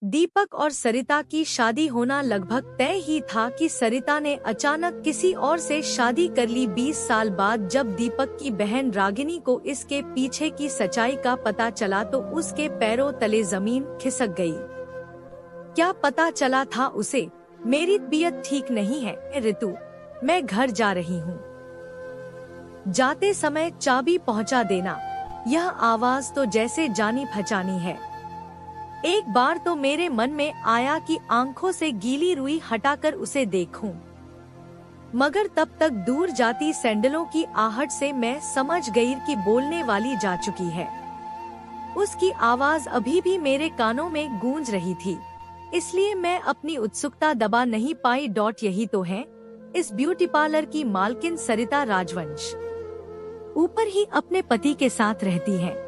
दीपक और सरिता की शादी होना लगभग तय ही था कि सरिता ने अचानक किसी और से शादी कर ली। 20 साल बाद जब दीपक की बहन रागिनी को इसके पीछे की सच्चाई का पता चला तो उसके पैरों तले जमीन खिसक गई। क्या पता चला था उसे? मेरी तबीयत ठीक नहीं है ऋतु, मैं घर जा रही हूँ। जाते समय चाबी पहुँचा देना। यह आवाज तो जैसे जानी पहचानी है। एक बार तो मेरे मन में आया कि आंखों से गीली रुई हटाकर उसे देखूं, मगर तब तक दूर जाती सैंडलों की आहट से मैं समझ गई कि बोलने वाली जा चुकी है। उसकी आवाज अभी भी मेरे कानों में गूंज रही थी, इसलिए मैं अपनी उत्सुकता दबा नहीं पाई। यही तो है, इस ब्यूटी पार्लर की मालकिन सरिता राजवंश ऊपर ही अपने पति के साथ रहती है।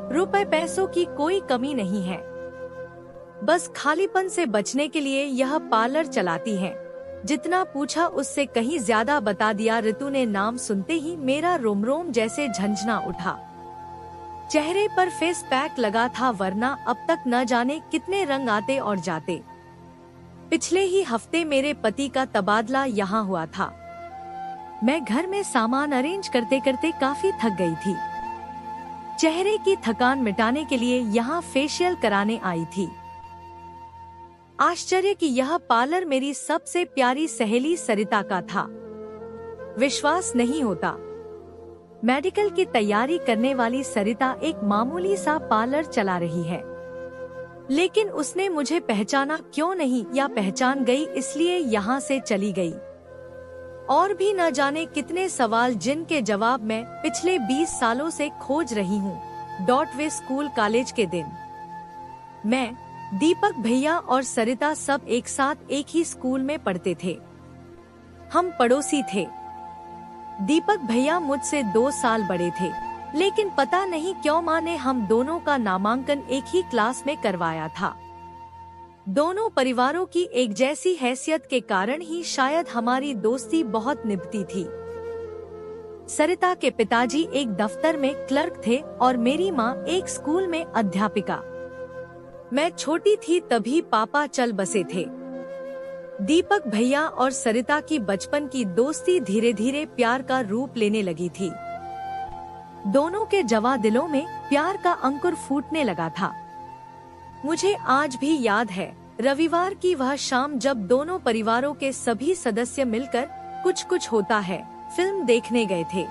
रुपए पैसों की कोई कमी नहीं है, बस खालीपन से बचने के लिए यह पार्लर चलाती है। जितना पूछा उससे कहीं ज्यादा बता दिया। ऋतु ने नाम सुनते ही मेरा रोम रोम जैसे झंझना उठा। चेहरे पर फेस पैक लगा था, वरना अब तक न जाने कितने रंग आते और जाते। पिछले ही हफ्ते मेरे पति का तबादला यहाँ हुआ था। मैं घर में सामान अरेंज करते करते काफी थक गई थी। चेहरे की थकान मिटाने के लिए यहाँ फेशियल कराने आई थी। आश्चर्य कि यह पार्लर मेरी सबसे प्यारी सहेली सरिता का था। विश्वास नहीं होता। मेडिकल की तैयारी करने वाली सरिता एक मामूली सा पार्लर चला रही है, लेकिन उसने मुझे पहचाना क्यों नहीं, या पहचान गई इसलिए यहाँ से चली गई। और भी न जाने कितने सवाल जिनके जवाब मैं पिछले 20 सालों से खोज रही हूँ। वे स्कूल कॉलेज के दिन मैं, दीपक भैया और सरिता सब एक साथ एक ही स्कूल में पढ़ते थे। हम पड़ोसी थे। दीपक भैया मुझसे 2 साल बड़े थे, लेकिन पता नहीं क्यों माँ ने हम दोनों का नामांकन एक ही क्लास में करवाया था। दोनों परिवारों की एक जैसी हैसियत के कारण ही शायद हमारी दोस्ती बहुत निभती थी। सरिता के पिताजी एक दफ्तर में क्लर्क थे और मेरी माँ एक स्कूल में अध्यापिका। मैं छोटी थी तभी पापा चल बसे थे। दीपक भैया और सरिता की बचपन की दोस्ती धीरे धीरे प्यार का रूप लेने लगी थी। दोनों के जवां दिलों में प्यार का अंकुर फूटने लगा था। मुझे आज भी याद है रविवार की वह शाम जब दोनों परिवारों के सभी सदस्य मिलकर कुछ कुछ होता है फिल्म देखने गए थे।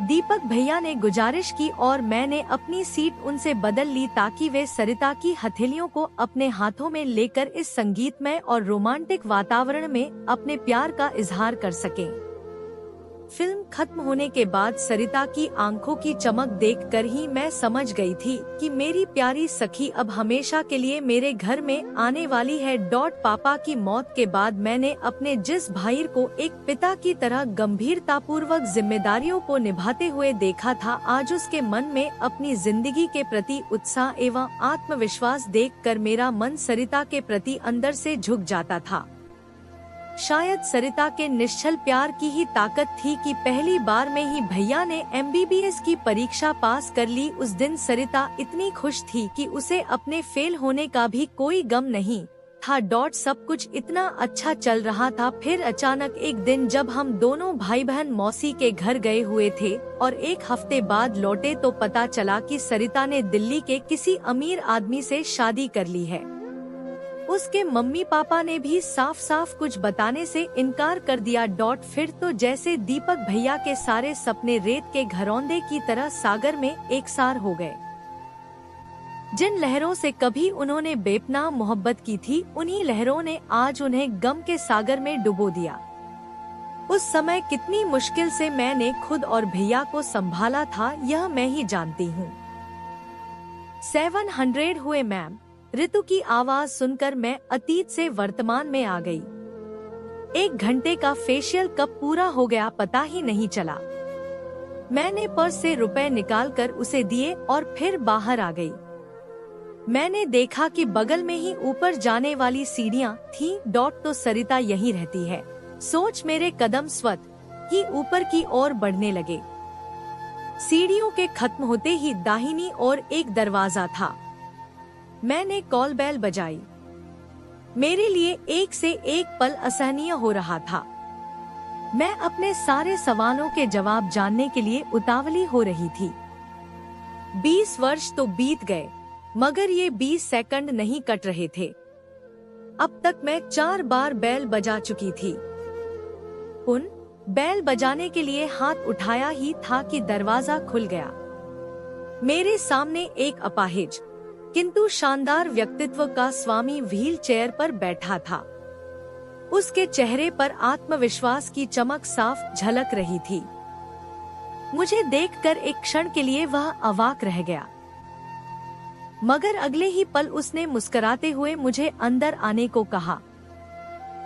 दीपक भैया ने गुजारिश की और मैंने अपनी सीट उनसे बदल ली ताकि वे सरिता की हथेलियों को अपने हाथों में लेकर इस संगीतमय और रोमांटिक वातावरण में अपने प्यार का इजहार कर सकें। फिल्म खत्म होने के बाद सरिता की आंखों की चमक देखकर ही मैं समझ गई थी कि मेरी प्यारी सखी अब हमेशा के लिए मेरे घर में आने वाली है। पापा की मौत के बाद मैंने अपने जिस भाई को एक पिता की तरह गंभीरतापूर्वक जिम्मेदारियों को निभाते हुए देखा था, आज उसके मन में अपनी जिंदगी के प्रति उत्साह एवं आत्मविश्वास देखकर मेरा मन सरिता के प्रति अंदर से झुक जाता था। शायद सरिता के निश्चल प्यार की ही ताकत थी कि पहली बार में ही भैया ने MBBS की परीक्षा पास कर ली। उस दिन सरिता इतनी खुश थी कि उसे अपने फेल होने का भी कोई गम नहीं था। सब कुछ इतना अच्छा चल रहा था। फिर अचानक एक दिन जब हम दोनों भाई बहन मौसी के घर गए हुए थे और एक हफ्ते बाद लौटे तो पता चला कि सरिता ने दिल्ली के किसी अमीर आदमी से शादी कर ली है। उसके मम्मी पापा ने भी साफ साफ कुछ बताने से इनकार कर दिया। फिर तो जैसे दीपक भैया के सारे सपने रेत के घरौंदे की तरह सागर में एकसार हो गए। जिन लहरों से कभी उन्होंने बेपनाह मोहब्बत की थी, उन्हीं लहरों ने आज उन्हें गम के सागर में डुबो दिया। उस समय कितनी मुश्किल से मैंने खुद और भैया को संभाला था, यह मैं ही जानती हूँ। 700 हुए मैम। ऋतु की आवाज सुनकर मैं अतीत से वर्तमान में आ गई। 1 घंटे का फेशियल कब पूरा हो गया पता ही नहीं चला। मैंने पर्स से रुपए निकालकर उसे दिए और फिर बाहर आ गई। मैंने देखा कि बगल में ही ऊपर जाने वाली सीढ़ियाँ थी। तो सरिता यहीं रहती है। सोच मेरे कदम स्वतः ही ऊपर की ओर बढ़ने लगे। सीढ़ियों के खत्म होते ही दाहिनी ओर एक दरवाजा था। मैंने कॉल बेल बजाई। मेरे लिए एक से एक पल असहनीय हो रहा था। मैं अपने सारे सवालों के जवाब जानने के लिए उतावली हो रही थी। 20 वर्ष तो बीत गए, मगर ये 20 सेकंड नहीं कट रहे थे। अब तक मैं 4 बार बेल बजा चुकी थी। उन बेल बजाने के लिए हाथ उठाया ही था कि दरवाजा खुल गया। मेरे सामने एक अपाहिज किंतु शानदार व्यक्तित्व का स्वामी व्हील चेयर पर बैठा था। उसके चेहरे पर आत्मविश्वास की चमक साफ झलक रही थी। मुझे देखकर एक क्षण के लिए वह अवाक रह गया, मगर अगले ही पल उसने मुस्कुराते हुए मुझे अंदर आने को कहा।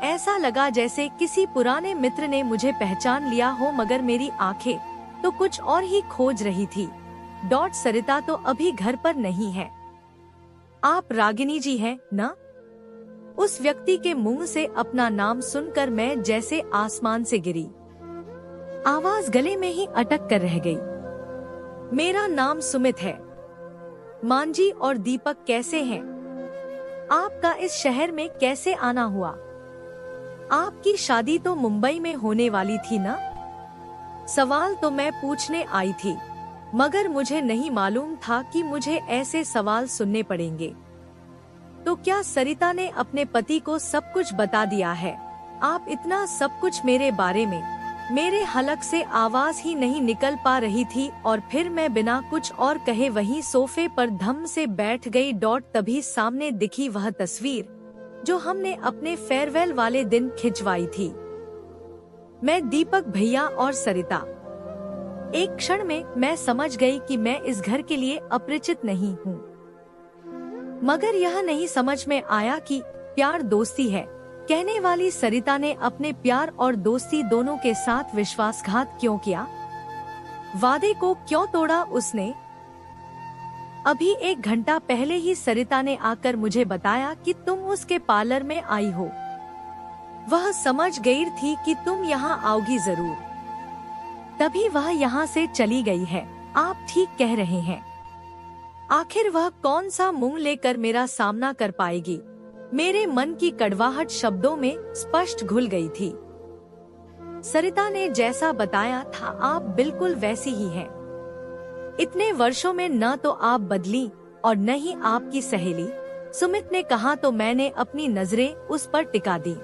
ऐसा लगा जैसे किसी पुराने मित्र ने मुझे पहचान लिया हो, मगर मेरी आंखें तो कुछ और ही खोज रही थी। सरिता तो अभी घर पर नहीं है। आप रागिनी जी हैं ना? उस व्यक्ति के मुंह से अपना नाम सुनकर मैं जैसे आसमान से गिरी। आवाज गले में ही अटक कर रह गई। मेरा नाम सुमित है। मांजी और दीपक कैसे हैं? आपका इस शहर में कैसे आना हुआ? आपकी शादी तो मुंबई में होने वाली थी ना? सवाल तो मैं पूछने आई थी, मगर मुझे नहीं मालूम था कि मुझे ऐसे सवाल सुनने पड़ेंगे। तो क्या सरिता ने अपने पति को सब कुछ बता दिया है? आप इतना सब कुछ मेरे बारे में? मेरे हलक से आवाज ही नहीं निकल पा रही थी और फिर मैं बिना कुछ और कहे वहीं सोफे पर धम से बैठ गई। तभी सामने दिखी वह तस्वीर जो हमने अपने फेयरवेल वाले दिन खिंचवाई थी। मैं, दीपक भैया और सरिता। एक क्षण में मैं समझ गई कि मैं इस घर के लिए अपरिचित नहीं हूँ, मगर यह नहीं समझ में आया कि प्यार दोस्ती है कहने वाली सरिता ने अपने प्यार और दोस्ती दोनों के साथ विश्वासघात क्यों किया? वादे को क्यों तोड़ा उसने? अभी 1 घंटा पहले ही सरिता ने आकर मुझे बताया कि तुम उसके पार्लर में आई हो। वह समझ गई थी कि तुम यहाँ आओगी जरूर, तभी वह यहाँ से चली गई है। आप ठीक कह रहे हैं। आखिर वह कौन सा मुंह लेकर मेरा सामना कर पाएगी? मेरे मन की कड़वाहट शब्दों में स्पष्ट घुल गई थी। सरिता ने जैसा बताया था आप बिल्कुल वैसी ही हैं। इतने वर्षों में न तो आप बदली और न ही आपकी सहेली। सुमित ने कहा तो मैंने अपनी नजरें उस पर टिका दी।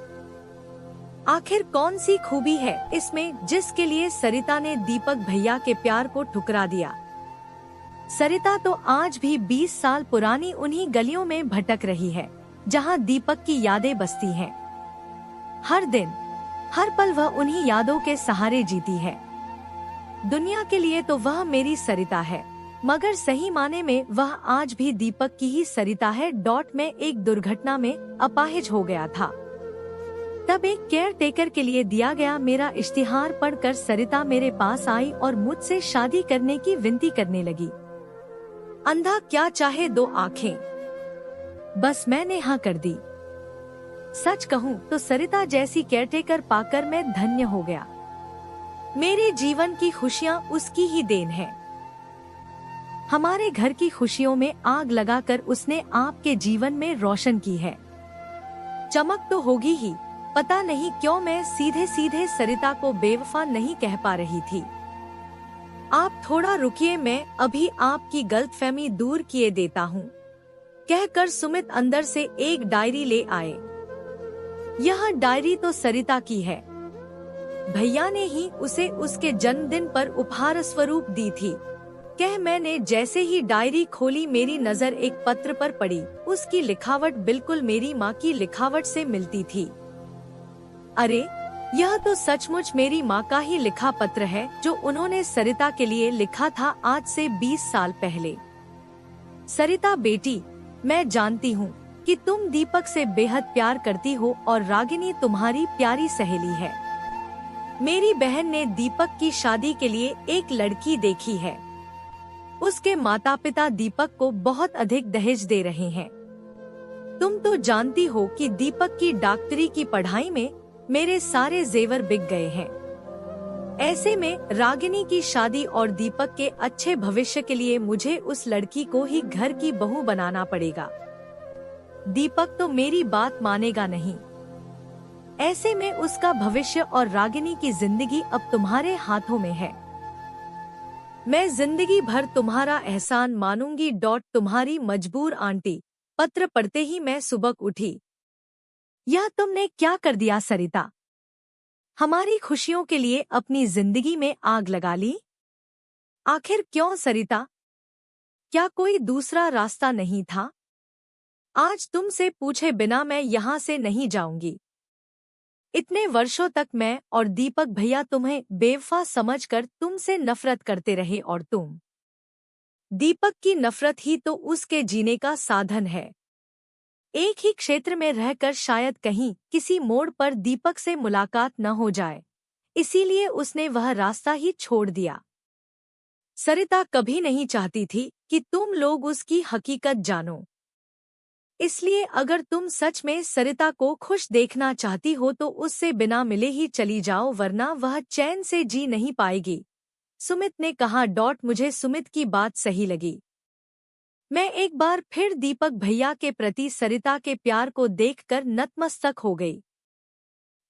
आखिर कौन सी खूबी है इसमें जिसके लिए सरिता ने दीपक भैया के प्यार को ठुकरा दिया? सरिता तो आज भी 20 साल पुरानी उन्हीं गलियों में भटक रही है जहां दीपक की यादें बसती हैं। हर दिन हर पल वह उन्हीं यादों के सहारे जीती है। दुनिया के लिए तो वह मेरी सरिता है, मगर सही माने में वह आज भी दीपक की ही सरिता है। में एक दुर्घटना में अपाहिज हो गया था। तब एक केयर टेकर के लिए दिया गया मेरा इश्तिहार पढ़कर सरिता मेरे पास आई और मुझसे शादी करने की विनती करने लगी। अंधा क्या चाहे 2 आँखें, बस मैंने हाँ कर दी। सच कहूँ तो सरिता जैसी केयरटेकर पाकर मैं धन्य हो गया। मेरे जीवन की खुशियाँ उसकी ही देन है। हमारे घर की खुशियों में आग लगाकर उसने आपके जीवन में रोशन की है। चमक तो होगी ही। पता नहीं क्यों मैं सीधे सीधे सरिता को बेवफा नहीं कह पा रही थी। आप थोड़ा रुकिए, मैं अभी आपकी गलतफहमी दूर किए देता हूँ, कहकर सुमित अंदर से एक डायरी ले आए। यह डायरी तो सरिता की है। भैया ने ही उसे उसके जन्मदिन पर उपहार स्वरूप दी थी। कह मैंने जैसे ही डायरी खोली मेरी नजर एक पत्र पर पड़ी। उसकी लिखावट बिल्कुल मेरी माँ की लिखावट से मिलती थी। अरे, यह तो सचमुच मेरी माँ का ही लिखा पत्र है जो उन्होंने सरिता के लिए लिखा था आज से 20 साल पहले। सरिता बेटी, मैं जानती हूँ कि तुम दीपक से बेहद प्यार करती हो और रागिनी तुम्हारी प्यारी सहेली है। मेरी बहन ने दीपक की शादी के लिए एक लड़की देखी है। उसके माता पिता दीपक को बहुत अधिक दहेज दे रहे हैं। तुम तो जानती हो कि दीपक की डॉक्टरी की पढ़ाई में मेरे सारे जेवर बिक गए हैं। ऐसे में रागिनी की शादी और दीपक के अच्छे भविष्य के लिए मुझे उस लड़की को ही घर की बहू बनाना पड़ेगा। दीपक तो मेरी बात मानेगा नहीं। ऐसे में उसका भविष्य और रागिनी की जिंदगी अब तुम्हारे हाथों में है। मैं जिंदगी भर तुम्हारा एहसान मानूंगी। तुम्हारी मजबूर आंटी। पत्र पढ़ते ही मैं सुबह उठी। यह तुमने क्या कर दिया सरिता? हमारी खुशियों के लिए अपनी जिंदगी में आग लगा ली। आखिर क्यों सरिता? क्या कोई दूसरा रास्ता नहीं था? आज तुमसे पूछे बिना मैं यहाँ से नहीं जाऊंगी। इतने वर्षों तक मैं और दीपक भैया तुम्हें बेवफा समझकर तुमसे नफरत करते रहे और तुम। दीपक की नफरत ही तो उसके जीने का साधन है। एक ही क्षेत्र में रहकर शायद कहीं किसी मोड़ पर दीपक से मुलाकात न हो जाए, इसीलिए उसने वह रास्ता ही छोड़ दिया। सरिता कभी नहीं चाहती थी कि तुम लोग उसकी हकीकत जानो। इसलिए अगर तुम सच में सरिता को खुश देखना चाहती हो तो उससे बिना मिले ही चली जाओ, वरना वह चैन से जी नहीं पाएगी। सुमित ने कहा। मुझे सुमित की बात सही लगी। मैं एक बार फिर दीपक भैया के प्रति सरिता के प्यार को देखकर नतमस्तक हो गई।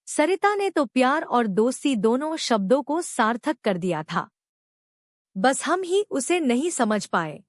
सरिता ने तो प्यार और दोस्ती दोनों शब्दों को सार्थक कर दिया था। बस हम ही उसे नहीं समझ पाए।